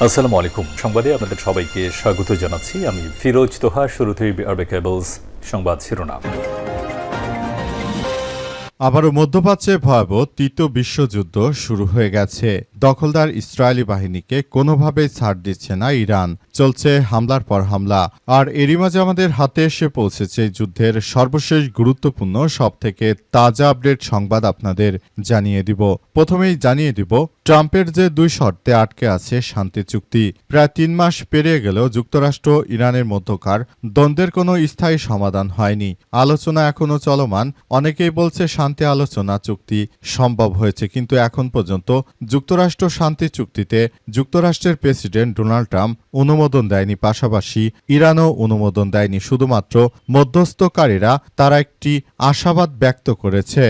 আসসালামু আলাইকুম। সংবাদে আপনাদের সবাইকে স্বাগত জানাচ্ছি। আমি ফিরোজ তোহা। শুরুতেই আরবে কেবলস সংবাদ শিরোনাম। আবারও মধ্যপ্রাচ্যে ভয়াবহ তৃতীয় বিশ্বযুদ্ধ শুরু হয়ে গেছে। দখলদার ইসরায়েলি বাহিনীকে কোনোভাবেই ছাড় দিচ্ছে না ইরান। চলছে হামলার পর হামলা। আর এরই মাঝে আমাদের হাতে এসে পৌঁছেছে যুদ্ধের সর্বশেষ গুরুত্বপূর্ণ সবথেকে তাজা আপডেট সংবাদ আপনাদের জানিয়ে দিব। প্রথমেই জানিয়ে দিব, ট্রাম্পের যে দুই শর্তে আটকে আছে শান্তি চুক্তি। প্রায় ৩ মাস পেরিয়ে গেলেও যুক্তরাষ্ট্র ইরানের মধ্যকার দ্বন্দ্বের কোনো স্থায়ী সমাধান হয়নি। আলোচনা এখনও চলমান। অনেকেই বলছে শান্তি আলোচনা চুক্তি সম্ভব হয়েছে, কিন্তু এখন পর্যন্ত যুক্তরাষ্ট্র শান্তি চুক্তিতে যুক্তরাষ্ট্রের প্রেসিডেন্ট ডোনাল্ড ট্রাম্প অনুমোদন দেয়নি। পাশাপাশি ইরানও অনুমোদন দেয়নি। শুধুমাত্র মধ্যস্থকারীরা তারা একটি আশাবাদ ব্যক্ত করেছে।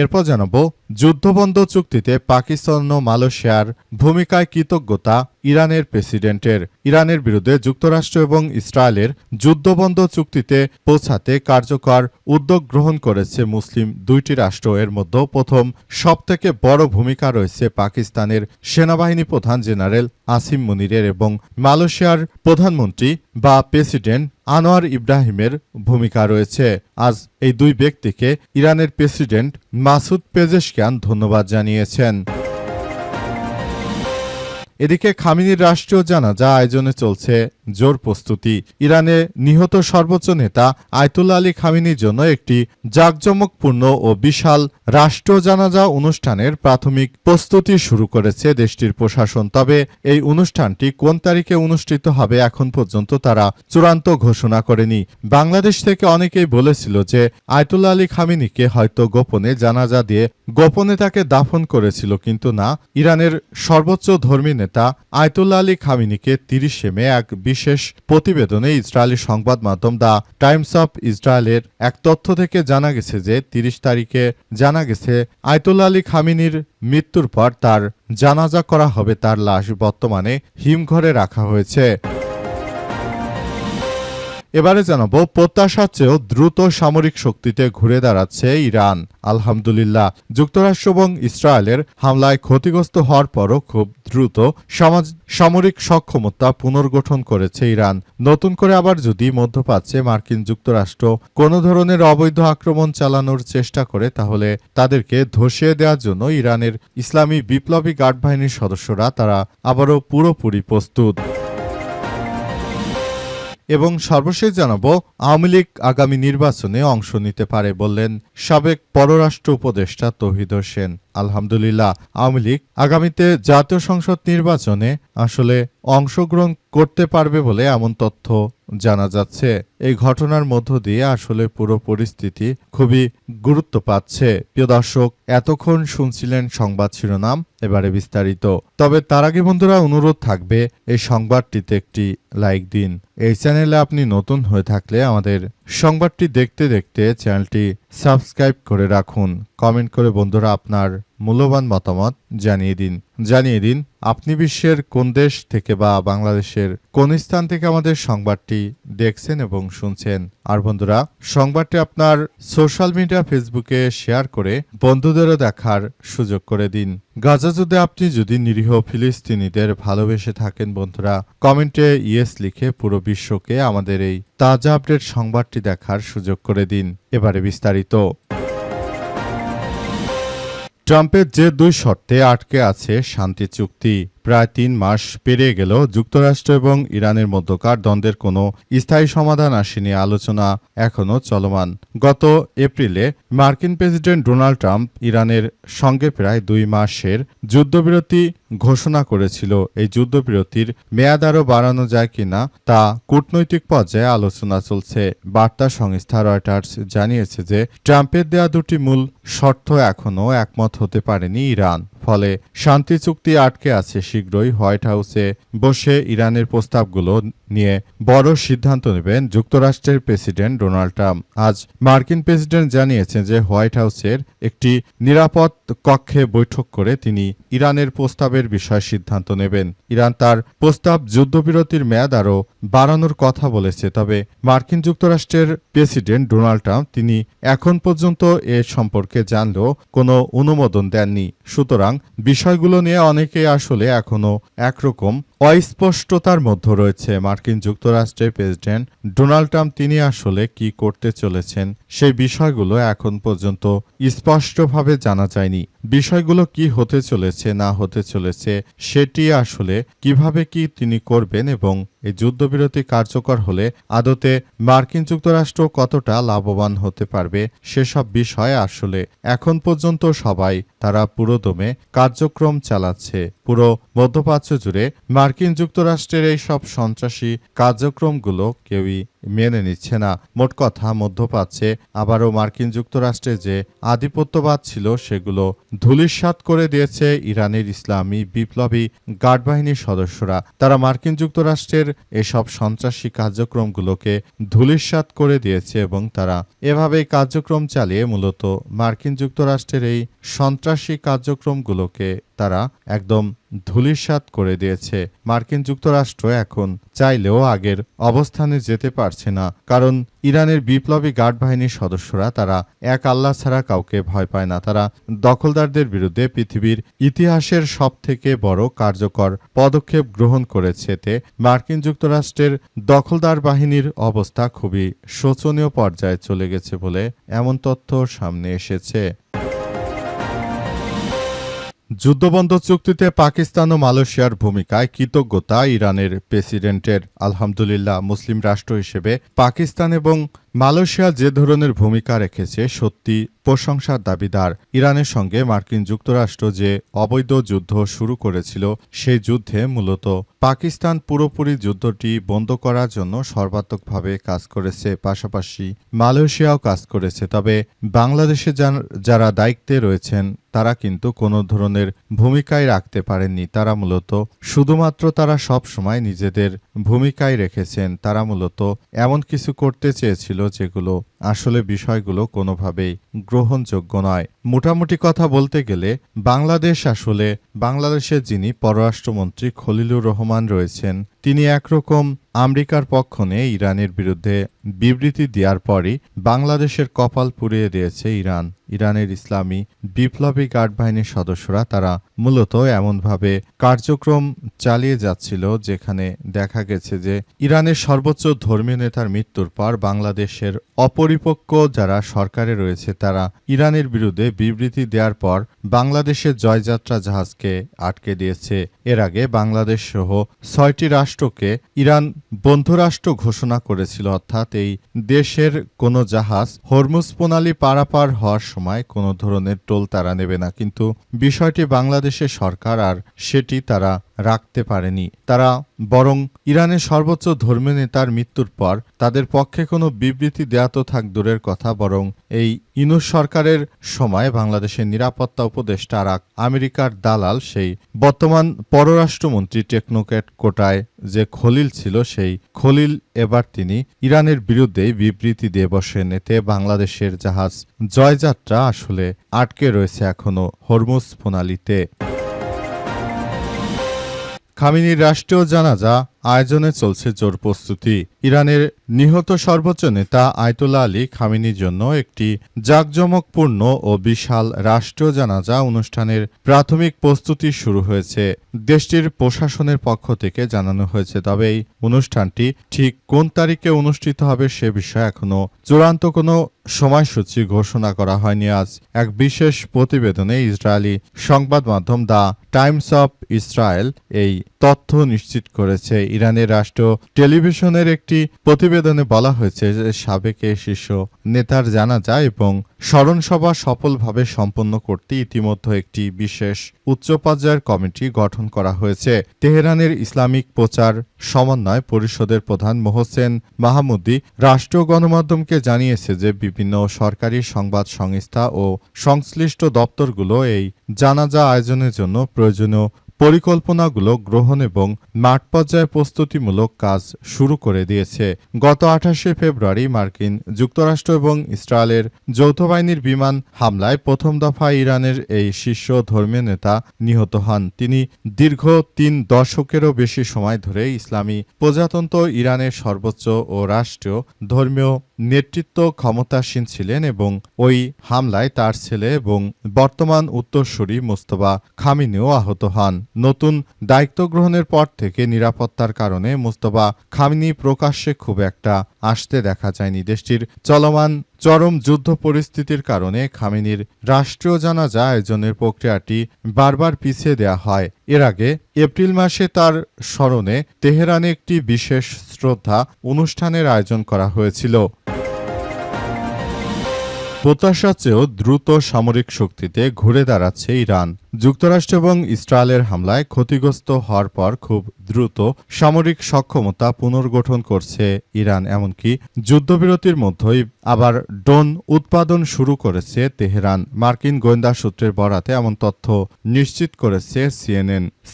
এরপর জানাবো, যুদ্ধবন্ধ চুক্তিতে পাকিস্তান ও মালয়েশিয়ার ভূমিকায় কৃতজ্ঞতা ইরানের প্রেসিডেন্টের। ইরানের বিরুদ্ধে যুক্তরাষ্ট্র এবং ইসরায়েলের যুদ্ধবন্ধ চুক্তিতে পৌঁছাতে কার্যকর উদ্যোগ গ্রহণ করেছে মুসলিম দুইটি রাষ্ট্র। এর মধ্যে প্রথম সবথেকে বড় ভূমিকা রয়েছে পাকিস্তানের সেনাবাহিনী প্রধান জেনারেল আসিম মুনিরের এবং মালয়েশিয়ার প্রধানমন্ত্রী বা প্রেসিডেন্ট আনোয়ার ইব্রাহিমের ভূমিকা রয়েছে। আজ এই দুই ব্যক্তিকে ইরানের প্রেসিডেন্ট মাসুদ পেজেশকিয়ান ধন্যবাদ জানিয়েছেন। এদিকে খামেনির রাষ্ট্রীয় জানাজা আয়োজনে চলছে জোর প্রস্তুতি। ইরানে নিহত সর্বোচ্চ নেতা আয়তুল্লাহ আলী খামেনির জন্য একটি জাঁকজমকপূর্ণ ও বিশাল রাষ্ট্রীয় জানাজা অনুষ্ঠানের প্রাথমিক প্রস্তুতি শুরু করেছে দেশটির প্রশাসন। তবে এই অনুষ্ঠানটি কোন তারিখে অনুষ্ঠিত হবে এখন পর্যন্ত তারা চূড়ান্ত ঘোষণা করেনি। বাংলাদেশ থেকে অনেকেই বলেছিল যে আয়তুল্লাহ আলী খামেনিকে হয়তো গোপনে জানাজা দিয়ে গোপনে তাকে দাফন করেছিল, কিন্তু না। ইরানের সর্বোচ্চ ধর্মী নেতা আয়তুল্লাহ আলী খামেনিকে ৩০ মে এক বিশেষ প্রতিবেদনে ইসরায়েলি সংবাদ মাধ্যম দ্য টাইমস অফ ইসরায়েলের এক তথ্য থেকে জানা গেছে যে ৩০ তারিখে জানা গেছে আয়তুল্লাহ আলী খামেনির মৃত্যুর পর তার জানাজা করা হবে। তার লাশ বর্তমানে হিমঘরে রাখা হয়েছে। এবারে জানাবো, প্রত্যাশার চেয়েও দ্রুত সামরিক শক্তিতে ঘুরে দাঁড়াচ্ছে ইরান। আলহামদুলিল্লাহ, যুক্তরাষ্ট্র এবং ইসরায়েলের হামলায় ক্ষতিগ্রস্ত হওয়ার পরও খুব দ্রুত সামরিক সক্ষমতা পুনর্গঠন করেছে ইরান। নতুন করে আবার যদি মধ্যপ্রাচ্যে মার্কিন যুক্তরাষ্ট্র কোনো ধরনের অবৈধ আক্রমণ চালানোর চেষ্টা করে, তাহলে তাদেরকে ধসিয়ে দেওয়ার জন্য ইরানের ইসলামী বিপ্লবী গার্ড বাহিনীর সদস্যরা তারা আবারও পুরোপুরি প্রস্তুত। এবং সর্বশেষ জানাবো, আওয়ামী লীগ আগামী নির্বাচনে অংশ নিতে পারে বললেন সাবেক পররাষ্ট্র উপদেষ্টা তৌহিদ হোসেন। আলহামদুলিল্লাহ, আওয়ামী লীগ আগামীতে জাতীয় সংসদ নির্বাচনে আসলে অংশগ্রহণ করতে পারবে বলে এমন তথ্য জানা যাচ্ছে। এই ঘটনার মধ্য দিয়ে আসলে পুরো পরিস্থিতি খুবই গুরুত্ব পাচ্ছে। প্রিয় দর্শক, এতক্ষণ শুনছিলেন সংবাদ শিরোনাম, এবারে বিস্তারিত। তবে তার আগে বন্ধুরা অনুরোধ থাকবে, এই সংবাদটিতে একটি লাইক দিন। এই চ্যানেলে আপনি নতুন হয়ে থাকলে আমাদের সংবাদটি দেখতে দেখতে চ্যানেলটি সাবস্ক্রাইব করে রাখুন। কমেন্ট করে বন্ধুরা আপনার মূল্যবান মতামত জানিয়ে দিন আপনি বিশ্বের কোন দেশ থেকে বা বাংলাদেশের কোন স্থান থেকে আমাদের সংবাদটি দেখছেন এবং শুনছেন। আর বন্ধুরা, সংবাদটি আপনার সোশ্যাল মিডিয়া ফেসবুকে শেয়ার করে বন্ধুদেরও দেখার সুযোগ করে দিন। গাজা যুদ্ধে আপনি যদি নিরীহ ফিলিস্তিনিদের ভালোবেসে থাকেন বন্ধুরা, কমেন্টে ইয়েস লিখে পুরো বিশ্বকে আমাদের এই তাজা আপডেট সংবাদটি দেখার সুযোগ করে দিন। এবারে বিস্তারিত। ট্রাম্পের যে দুই শর্তে আটকে আছে শান্তি চুক্তি। প্রায় ৩ মাস পেরিয়ে গেল যুক্তরাষ্ট্র এবং ইরানের মধ্যকার দ্বন্দ্বের কোনো স্থায়ী সমাধান আসেনি। আলোচনা এখনও চলমান। গত এপ্রিলে মার্কিন প্রেসিডেন্ট ডোনাল্ড ট্রাম্প ইরানের সঙ্গে প্রায় ২ মাসের যুদ্ধবিরতি ঘোষণা করেছিল। এই যুদ্ধবিরতির মেয়াদ আরও বাড়ানো যায় কিনা তা কূটনৈতিক পর্যায়ে আলোচনা চলছে। বার্তা সংস্থা রয়টার্স জানিয়েছে যে ট্রাম্পের দেয়া দুটি মূল শর্ত এখনও একমত হতে পারেনি ইরান। ফলে শান্তি চুক্তি আটকে আছে। শীঘ্রই হোয়াইট হাউসে বসে ইরানের প্রস্তাবগুলো নিয়ে বড় সিদ্ধান্ত নেবেন যুক্তরাষ্ট্রের প্রেসিডেন্ট ডোনাল্ড ট্রাম্প। আজ মার্কিন প্রেসিডেন্ট জানিয়েছেন যে হোয়াইট হাউসের একটি নিরাপদ কক্ষে বৈঠক করে তিনি ইরানের প্রস্তাবের বিষয়ে সিদ্ধান্ত নেবেন। ইরান তার প্রস্তাব যুদ্ধবিরতির মেয়াদ আরও বাড়ানোর কথা বলেছে। তবে মার্কিন যুক্তরাষ্ট্রের প্রেসিডেন্ট ডোনাল্ড ট্রাম্প তিনি এখন পর্যন্ত এ সম্পর্কে জানলেও কোনো অনুমোদন দেননি। সুতরাং সুতরাং বিষয়গুলো নিয়ে অনেকেই আসলে এখনো একরকম অস্পষ্টতার মধ্যে রয়েছে। মার্কিন যুক্তরাষ্ট্রের প্রেসিডেন্ট ডোনাল্ড ট্রাম্প তিনি আসলে কি করতে চলেছেন সেই বিষয়গুলো এখন পর্যন্ত স্পষ্টভাবে জানা যায়নি। বিষয়গুলো কি হতে চলেছে না হতে চলেছে সেটি আসলে কিভাবে কি তিনি করবেন এবং এই যুদ্ধবিরতি কার্যকর হলে আদতে মার্কিন যুক্তরাষ্ট্র কতটা লাভবান হতে পারবে সেসব বিষয়ে আসলে এখন পর্যন্ত সবাই তারা পুরোদমে কার্যক্রম চালাচ্ছে। পুরো মধ্যপ্রাচ্য জুড়ে মার্কিন যুক্তরাষ্ট্রের এই সব সন্ত্রাসী কার্যক্রমগুলো কেউই মেনে নিচ্ছে না। মোট কথা মধ্যপ্রাচ্যে আবারও মার্কিন যুক্তরাষ্ট্রে যে আধিপত্যবাদ ছিল সেগুলো ধূলিসাৎ করে দিয়েছে ইরানের ইসলামী বিপ্লবী গার্ড বাহিনীর সদস্যরা। তারা মার্কিন যুক্তরাষ্ট্রের এসব সন্ত্রাসী কার্যক্রমগুলোকে ধূলিসাৎ করে দিয়েছে এবং তারা এভাবেই কার্যক্রম চালিয়ে মূলত মার্কিন যুক্তরাষ্ট্রের এই সন্ত্রাসী কার্যক্রমগুলোকে তারা একদম ধূলিসাৎ করে দিয়েছে। মার্কিন যুক্তরাষ্ট্র এখন চাইলেও আগের অবস্থানে যেতে পারছে না, কারণ ইরানের বিপ্লবী গার্ড বাহিনীর সদস্যরা তারা এক আল্লাহ ছাড়া কাউকে ভয় পায় না। তারা দখলদারদের বিরুদ্ধে পৃথিবীর ইতিহাসের সবথেকে বড় কার্যকর পদক্ষেপ গ্রহণ করেছে। এতে মার্কিন যুক্তরাষ্ট্রের দখলদার বাহিনীর অবস্থা খুবই শোচনীয় পর্যায়ে চলে গেছে বলে এমন তথ্য সামনে এসেছে। যুদ্ধবন্ধ চুক্তিতে পাকিস্তান ও মালয়েশিয়ার ভূমিকায় কৃতজ্ঞতা ইরানের প্রেসিডেন্টের। আলহামদুলিল্লাহ, মুসলিম রাষ্ট্র হিসেবে পাকিস্তান এবং মালয়েশিয়া যে ধরনের ভূমিকা রেখেছে সত্যি প্রশংসার দাবিদার। ইরানের সঙ্গে মার্কিন যুক্তরাষ্ট্র যে অবৈধ যুদ্ধ শুরু করেছিল সেই যুদ্ধে মূলত পাকিস্তান পুরোপুরি যুদ্ধটি বন্ধ করার জন্য সর্বাত্মকভাবে কাজ করেছে, পাশাপাশি মালয়েশিয়াও কাজ করেছে। তবে বাংলাদেশে যারা দায়িত্বে রয়েছেন তারা কিন্তু কোনো ধরনের ভূমিকায় রাখতে পারেননি। তারা মূলত শুধুমাত্র তারা সব সময় নিজেদের ভূমিকায় রেখেছেন। তারা মূলত এমন কিছু করতে চেয়েছিল যেগুলো আসলে বিষয়গুলো কোনোভাবেই গ্রহণযোগ্য নয়। মোটামুটি কথা বলতে গেলে বাংলাদেশের যিনি পররাষ্ট্রমন্ত্রী খলিলুর রহমান রয়েছেন তিনি একরকম আমেরিকার পক্ষ নিয়ে ইরানের বিরুদ্ধে বিবৃতি দেওয়ার পরই বাংলাদেশের কপাল পুড়িয়ে দিয়েছে ইরানের ইসলামী বিপ্লবী গার্ড বাহিনীর সদস্যরা। তারা মূলত এমনভাবে কার্যক্রম চালিয়ে যাচ্ছিল যেখানে দেখা গেছে যে ইরানের সর্বোচ্চ ধর্মীয় নেতার মৃত্যুর পর বাংলাদেশের অপরিপক্ক যারা সরকারে রয়েছে তারা ইরানের বিরুদ্ধে বিবৃতি দেওয়ার পর বাংলাদেশের জয়যাত্রা জাহাজকে আটকে দিয়েছে। এর আগে বাংলাদেশ সহ 6টি রাষ্ট্রকে ইরান বন্ধুরাষ্ট্র ঘোষণা করেছিল, অর্থাৎ এই দেশের কোনো জাহাজ হরমুজ প্রণালী পারাপার হওয়ার সময় কোনো ধরনের টোল তারা নেবে না। কিন্তু বিষয়টি বাংলাদেশের সরকার আর সেটি তারা রাখতে পারেনি। তারা বরং ইরানের সর্বোচ্চ ধর্মীয় নেতার মৃত্যুর পর তাদের পক্ষে কোনো বিবৃতি দেয়া তো থাক দূরের কথা, বরং এই ইউনূস সরকারের সময় বাংলাদেশের নিরাপত্তা উপদেষ্টা আর আমেরিকার দালাল সেই বর্তমান পররাষ্ট্রমন্ত্রী টেকনোক্র্যাট কোটায় যে খলিল ছিল সেই খলিল এবার তিনি ইরানের বিরুদ্ধেই বিবৃতি দিয়ে বসেন। এতে বাংলাদেশের জাহাজ জয়যাত্রা আসলে আটকে রয়েছে এখনো হরমুজ প্রণালীতে। খামেনির রাষ্ট্রীয় জানাজা আয়োজনে চলছে জোর প্রস্তুতি। ইরানের নিহত সর্বোচ্চ নেতা আয়াতুল্লাহ আলী খামেনির জন্য একটি জাঁকজমকপূর্ণ ও বিশাল রাষ্ট্রীয় জানাজা অনুষ্ঠানের প্রাথমিক প্রস্তুতি শুরু হয়েছে। দেশটির প্রশাসনের পক্ষ থেকে জানানো হয়েছে, তবে এই অনুষ্ঠানটি ঠিক কোন তারিখে অনুষ্ঠিত হবে সে বিষয়ে এখনো চূড়ান্ত কোনো সময়সূচি ঘোষণা করা হয়নি। আজ এক বিশেষ প্রতিবেদনে ইসরায়েলি সংবাদ মাধ্যম দ্য টাইমস অফ ইসরায়েল এই তথ্য নিশ্চিত করেছে। ইরানের রাষ্ট্র টেলিভিশনের একটি প্রতিবেদনে বলা হয়েছে যে সাবেক শীর্ষ নেতার জানাজা এবং স্মরণসভা সফলভাবে সম্পন্ন করতে ইতিমধ্যে একটি বিশেষ উচ্চ পর্যায়ের কমিটি গঠন করা হয়েছে। তেহরানের ইসলামিক প্রচার সমন্বয় পরিষদের প্রধান মোহসেন মাহমুদি রাষ্ট্রীয় গণমাধ্যমকে জানিয়েছে যে বিভিন্ন সরকারি সংবাদ সংস্থা ও সংশ্লিষ্ট দপ্তরগুলো এই জানাজা আয়োজনের জন্য প্রয়োজনীয় পরিকল্পনাগুলো গ্রহণ এবং মাঠ পর্যায়ে প্রস্তুতিমূলক কাজ শুরু করে দিয়েছে। গত 28শে ফেব্রুয়ারি মার্কিন যুক্তরাষ্ট্র এবং ইসরায়েলের যৌথ বাহিনীর বিমান হামলায় প্রথম দফায় ইরানের এই শীর্ষ ধর্মীয় নেতা নিহত হন। তিনি দীর্ঘ 3 দশকেরও বেশি সময় ধরে ইসলামী প্রজাতন্ত্র ইরানের সর্বোচ্চ ও রাষ্ট্রীয় ধর্মীয় নেতৃত্ব ক্ষমতাসীন ছিলেন এবং ওই হামলায় তার ছেলে এবং বর্তমান উত্তরসূরি মোস্তফা খামেনিও আহত হন। নতুন দায়িত্ব গ্রহণের পর থেকে নিরাপত্তার কারণে মোস্তফা খামেনি প্রকাশ্যে খুব একটা আসতে দেখা যায়নি। দেশটির চলমান চরম যুদ্ধ পরিস্থিতির কারণে খামেনির রাষ্ট্রীয় জানাজা আয়োজনের প্রক্রিয়াটি বারবার পিছিয়ে দেওয়া হয়। এর আগে এপ্রিল মাসে তার স্মরণে তেহরানে একটি বিশেষ শ্রদ্ধা অনুষ্ঠানের আয়োজন করা হয়েছিল। প্রত্যাশার চেয়েও দ্রুত সামরিক শক্তিতে ঘুরে দাঁড়াচ্ছে ইরান। যুক্তরাষ্ট্র এবং ইসরায়েলের হামলায় ক্ষতিগ্রস্ত হওয়ার পর খুব দ্রুত সামরিক সক্ষমতা পুনর্গঠন করছে ইরান। এমনকি যুদ্ধবিরতির মধ্যেই আবার ড্রোন উৎপাদন শুরু করেছে তেহরান। মার্কিন গোয়েন্দা সূত্রের বরাতে এমন তথ্য নিশ্চিত করেছে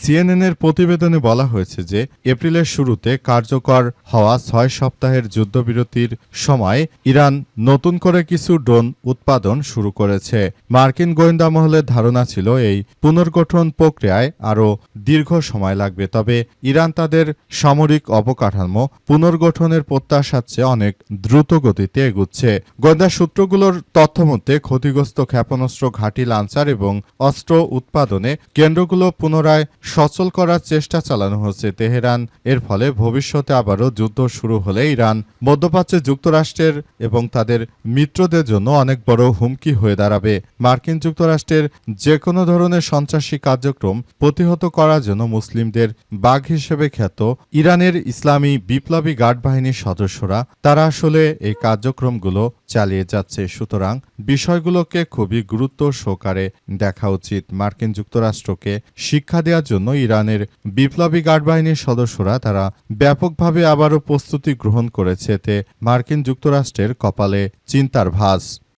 সিএনএনের প্রতিবেদনে বলা হয়েছে যে এপ্রিলের শুরুতে কার্যকর হওয়া 6 সপ্তাহের যুদ্ধবিরতির সময় ইরান নতুন করে কিছু ড্রোন উৎপাদন শুরু করেছে। মার্কিন গোয়েন্দা মহলের ধারণা ছিল এই পুনর্গঠন প্রক্রিয়ায় আরও দীর্ঘ সময় লাগবে, তবে ইরান তাদের সামরিক অবকাঠামো পুনর্গঠনের প্রত্যাশার চেয়ে অনেক দ্রুত গতিতে এগুচ্ছে। গোয়েন্দা সূত্রগুলোর তথ্যমতে ক্ষতিগ্রস্ত ক্ষেপণাস্ত্র ঘাঁটি, লাঞ্চার এবং অস্ত্র উৎপাদনে কেন্দ্রগুলো পুনরায় সচল করার চেষ্টা চালানো হচ্ছে তেহরান। এর ফলে ভবিষ্যতে আবারও যুদ্ধ শুরু হলে ইরান মধ্যপ্রাচ্যে যুক্তরাষ্ট্রের এবং তাদের মিত্রদের জন্য অনেক বড় হুমকি হয়ে দাঁড়াবে। মার্কিন যুক্তরাষ্ট্রের যে কোনো ধরনের সন্ত্রাসী কার্যক্রম প্রতিহত করার জন্য মুসলিমদের বাঘ হিসেবে খ্যাত ইরানের ইসলামী বিপ্লবী গার্ড বাহিনীর সদস্যরা তারা আসলে এই কার্যক্রমগুলো চালিয়ে যাচ্ছে। সুতরাং বিষয়গুলোকে খুবই গুরুত্ব সহকারে দেখা উচিত। মার্কিন যুক্তরাষ্ট্রকে শিক্ষা দেওয়ার জন্য ইরানের বিপ্লবী গার্ড বাহিনীর সদস্যরা তারা ব্যাপকভাবে আবারও প্রস্তুতি গ্রহণ করেছে। এতে মার্কিন যুক্তরাষ্ট্রের কপালে চিন্তার ভাঁজ।